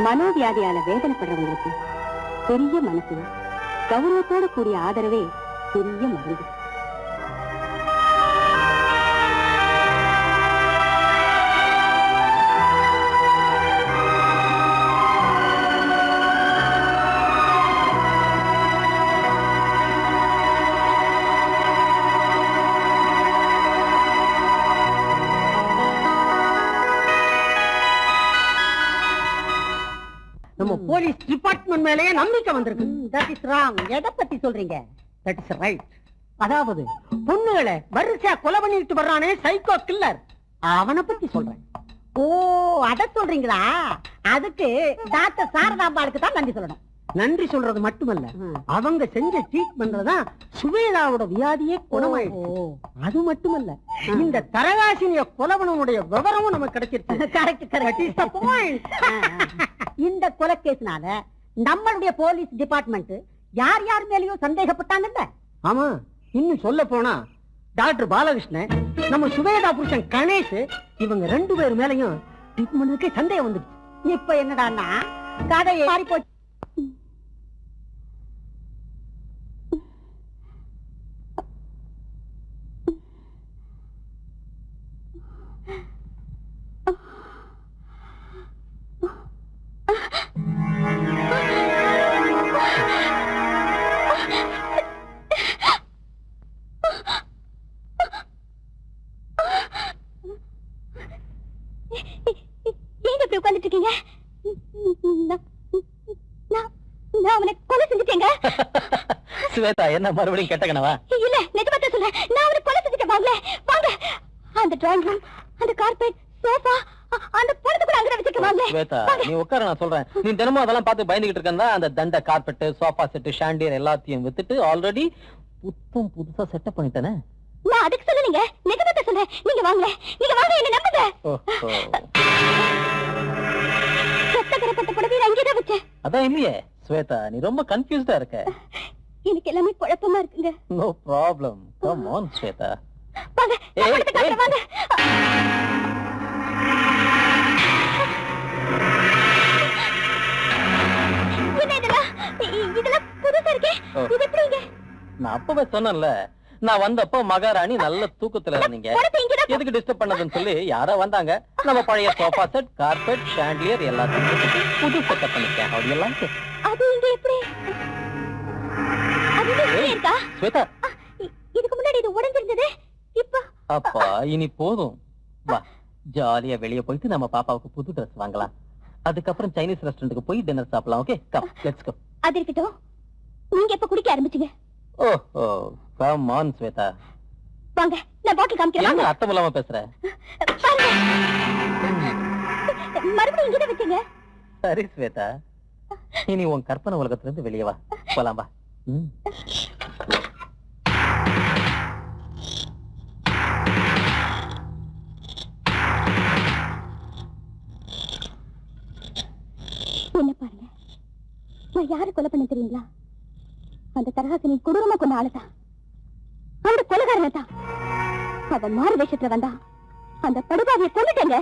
மனோவியாதியால வேதனைப்படுறவங்களுக்கு பெரிய மனசு, கௌரவத்தோடு கூடிய ஆதரவே பெரிய மருந்து. நம்ம போலீஸ் டிபார்ட்மெண்ட் மேலேயே நம்பிக்கை வந்திருக்கு. That is wrong. எதை பத்தி சொல்றீங்க? That is right. அதாவது பொண்ணுகளை வரிசையா கொலை பண்ணிட்டு வர்றானே சைக்கோ கில்லர், அவனை பத்தி சொல்றேன். ஓ, அத சொல்றீங்களா? அதுக்கு டாக்டர் சாரதாம்பாளுக்கு தான் நன்றி சொல்லணும். நன்றி சொல்றது மட்டுமல்ல, அவங்க செஞ்ச ட்ரீட்மெண்ட்ல தான் சுவேதாவோட வியாதியே குணமாயிடுச்சு. அது மட்டுமல்ல, இந்த தரகாசினிய கொலவனுடைய விவரமும் நமக்கு கிடைச்சிருச்சு. Correct correct. இந்த கொலை கேஸ்னால நம்மளுடைய போலீஸ் டிபார்ட்மெண்ட் யார் யார் மேலயும் சந்தேகப்பட்டாங்கல்ல. ஆமா, இன்னும் சொல்ல போனா டாக்டர் பாலகிருஷ்ணன், நம்ம சுவேதா புருஷன் கணேஷ், இவங்க 2 பேர் மேலயும் ட்ரீட்மெண்ட்டுக்கே சந்தேகம் வந்துடுச்சு. இப்ப என்னடான்னா கதையை மாறி போச்சு. உட்கார்ந்துட்டு இருக்கீங்க? நான் அவனை கொலை செஞ்சுட்டேங்க. ஸ்வேதா, என்ன மறுபடியும் கெட்ட கனவா? இல்ல, நிஜமா தான் சொல்றேன். நான் அவனை கொலை செஞ்சுட்டேன். வாங்க வாங்க, அந்த டிராயிங் ரூம், அந்த கார்பெட், சோஃபா, அந்த படத்தை கூட அங்க வச்சிருக்க. வாங்க ஸ்வேதா, நீ உட்கார, நான் சொல்றேன். நீ தினமும் அதெல்லாம் பார்த்து பயந்துகிட்டு இருக்கா? அந்த தண்ட கார்பெட், சோஃபா செட், ஷாண்டியர் எல்லாத்தையும் வித்துட்டு ஆல்ரெடி புதுசா செட்டப் பண்ணிட்டேனே. நான் அதுக்கு சொல்லலீங்க, நிஜமா தான் சொல்றேன். நீங்க வாங்க, நீங்க வாங்க, என்ன நம்புங்க. அதான் இல்லையே ஸ்வேதா, நீ ரொம்ப கன்ஃபியூஸ்டா இருக்க. எனக்கு எல்லாமே குழப்பமா இருக்குங்க. No problem, come on Shweta. வாங்க, வாங்க. இதெல்லாம் புதுசா இருக்கே, இது எப்படிங்க? நான் அப்பவே சொன்னேன்ல, நான் வந்தப்போ மகாராணி நல்ல தூக்கத்துல இருந்தீங்க. எதுக்கு டிஸ்டர்ப் பண்ணதுன்னு சொல்லி யாரோ வந்தாங்க. நம்ம பழைய சோஃபா செட், கார்பெட், ஷாண்டியர் எல்லாத்தையும் புது செட்டப் பண்ணிட்டேன். அப்படி எல்லாம் அது இங்க எப்படி? அது இங்க இருக்கா? ஸ்வேதா, இதுக்கு முன்னாடி இது உடைஞ்சிருந்தது. இப்போ அப்பா, இனி போதும். வா, ஜாலியா வெளிய போயிட்டு நம்ம பாப்பாவுக்கு புது Dress வாங்கலாம். அதுக்கப்புறம் சைனீஸ் ரெஸ்டாரண்ட்டுக்கு போய் டின்னர் சாப்பிடலாம். Okay, come, let's go. அது இருக்கட்டும், நீங்க எப்ப குடிக்க ஆரம்பிச்சீங்க? Oh, come on Shweta. வாங்க, நான் பாட்டில் காமிக்கிறேன். என்ன அர்த்தம் இல்லாம பேசுற? மறுபடியும் இங்கே வச்சீங்க. சரி ஸ்வேதா, இனி உன் கற்பனை உலகத்துல இருந்து வெளியே வா. போலாம் வா. என்ன பாருங்க, நான் யாரு கொலை பண்ண தெரியுங்களா? அந்த தரகாசினி கொடூரமா கொண்ட ஆளுதான், அந்த கொலைகாரனை தான். அவன் மாறு வேஷத்துல வந்தா அந்த படுபாவியை கொண்டுட்டேங்க.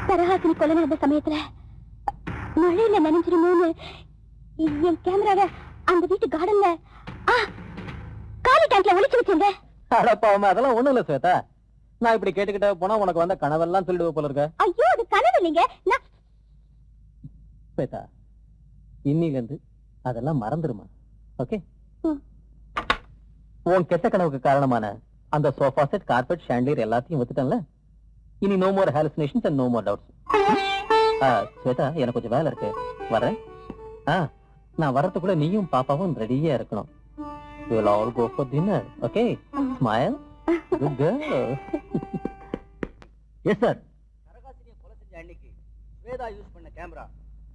தரகாசினி கொலை நடந்த சமயத்துல மழையில நனைஞ்சிருமோன்னு என் கேமராவை அந்த வீட்டு கார்டன்ல காலி டேங்க்ல ஒளிச்சு வச்சிருங்க. அடப்பாவமா, அதெல்லாம் ஒண்ணும் இல்ல ஸ்வேதா. நான் இப்படி கேட்டுக்கிட்ட போனா உனக்கு வந்த கனவெல்லாம் சொல்லிடுவ போல இருக்க. ஐயோ அது கனவு இல்லைங்க. ஸ்வேதா, இன்னில இருந்து அதெல்லாம் மறந்துருமா? ஓகே? உன் கெட்ட கனவுக்கு காரணமான அந்த சோஃபா செட், கார்பெட், ஷாண்டியர் எல்லாத்தையும் வித்துட்டேன்ல. இனி no more hallucinations and no more doubts. Shweta, எனக்கு கொஞ்சம் வேலை இருக்கு, வரேன். நான் வரதுக்குள்ள நீயும் பாப்பாவும் ரெடியா இருக்கணும். We'll all go for dinner, okay? Smile. Good girl. Yes sir. கரகாசினியை கொலை செஞ்ச அன்னைக்கு ஸ்வேதா யூஸ் பண்ண கேமரா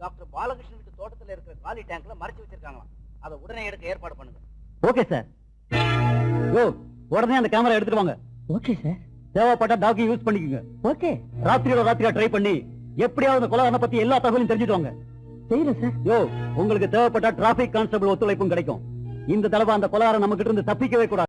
டாக்டர் பாலகிருஷ்ணன் வீட்டு தோட்டத்துல இருக்கிற காலி டேங்க்ல மறைச்சு வச்சிருக்காங்களாம். அதை உடனே எடுக்க ஏற்பாடு பண்ணுங்க. Okay sir. யோ, உடனே அந்த கேமரா எடுத்துட்டு வாங்க. Okay sir. தேவைப்பட்ட டாக்கி யூஸ் பண்ணிக்கோங்க. ஓகே. ராத்திரியா ட்ரை பண்ணி எப்படியாவது கொலைகாரனை பத்தி எல்லா தகவலையும் தெரிஞ்சுட்டு வாங்க. செய்யறேன் சார். யோ, உங்களுக்கு தேவைப்பட்ட டிராபிக் கான்ஸ்டபிள் ஒத்துழைப்பும் கிடைக்கும். இந்த தடவை அந்த கொலைகாரன் நம்ம கிட்ட இருந்து தப்பிக்கவே கூடாது.